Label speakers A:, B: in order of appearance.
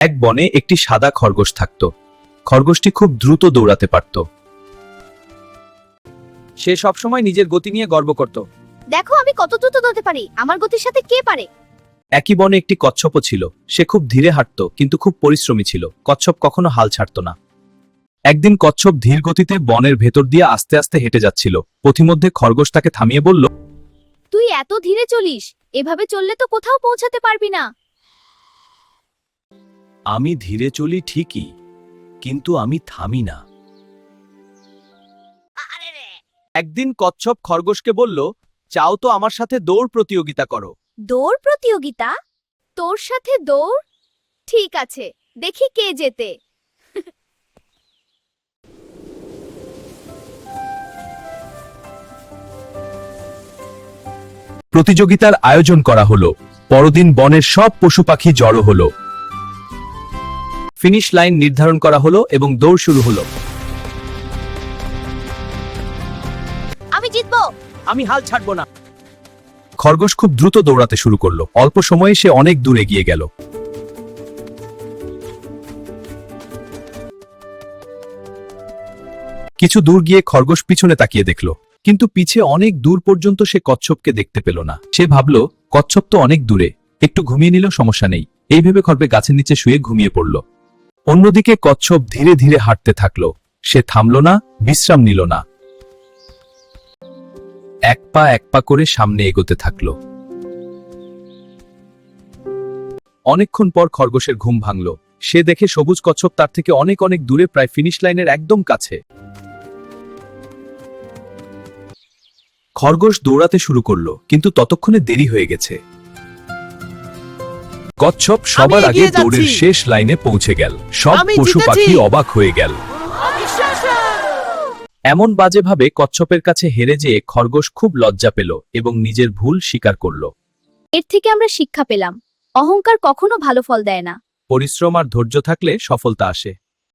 A: এক বনে একটি সাদা খরগোশ থাকত। খরগোশটি খুব দ্রুত দৌড়াতে পারত। সে সবসময় নিজের গতি নিয়ে গর্ব করত।
B: দেখো আমি কত দ্রুত দৌড়তে পারি, আমার গতির সাথে কে পারে?
A: একই বনে একটি কচ্ছপও ছিল। সে খুব ধীরে হাঁটত, কিন্তু খুব পরিশ্রমী ছিল। কচ্ছপ কখনো হাল ছাড়ত না। একদিন কচ্ছপ ধীর গতিতে বনের ভেতর দিয়ে আস্তে আস্তে হেঁটে যাচ্ছিল। পথিমধ্যে খরগোশ তাকে থামিয়ে বলল,
B: তুই এত ধীরে চলিস, এভাবে চললে তো কোথাও পৌঁছাতে পারবি না।
A: আমি ধীরে চলি ঠিকই, কিন্তু আমি থামি না। একদিন কচ্ছপ খরগোশকে বলল, চাও তো আমার সাথে দৌড় প্রতিযোগিতা করো।
B: দৌড় প্রতিযোগিতা? তোর সাথে দৌড়? ঠিক আছে, দেখি কে জেতে।
A: প্রতিযোগিতার আয়োজন করা হলো। পরদিন বনের সব পশু পাখি জড়ো হলো। ফিনিশ লাইন নির্ধারণ করা হলো এবং দৌড় শুরু হলো।
B: আমি জিতবো।
A: আমি হাল ছাড়বো না। খরগোশ খুব দ্রুত দৌড়াতে শুরু করলো। অল্প সময়ে সে অনেক দূর এগিয়ে গেল। কিছু দূর গিয়ে খরগোশ পিছনে তাকিয়ে দেখল, কিন্তু পিছে অনেক দূর পর্যন্ত সে কচ্ছপকে দেখতে পেল না। সে ভাবল, কচ্ছপ তো অনেক দূরে, একটু ঘুমিয়ে নিলেও সমস্যা নেই। এই ভেবে খরগোশ গাছের নিচে শুয়ে ঘুমিয়ে পড়ল। অন্যদিকে কচ্ছপ ধীরে ধীরে হাঁটতে থাকলো। সে থামল না, বিশ্রাম নিল না। এক পা করে সামনে এগোতে থাকলো। অনেকক্ষণ পর খরগোশের ঘুম ভাঙল। সে দেখে সবুজ কচ্ছপ তার থেকে অনেক অনেক দূরে, প্রায় ফিনিশ লাইনের একদম কাছে। খরগোশ দৌড়াতে শুরু করলো, কিন্তু ততক্ষণে দেরি হয়ে গেছে। কচ্ছপ সবার আগে দৌড়ের শেষ লাইনে পৌঁছে গেল। সব পশু পাখি অবাক হয়ে গেল। এমন বাজেভাবে কচ্ছপের কাছে হেরে যেয়ে খরগোশ খুব লজ্জা পেল এবং নিজের ভুল স্বীকার করল।
B: এর থেকে আমরা শিক্ষা পেলাম, অহংকার কখনো ভালো ফল দেয় না।
A: পরিশ্রম আর ধৈর্য থাকলে সফলতা আসে।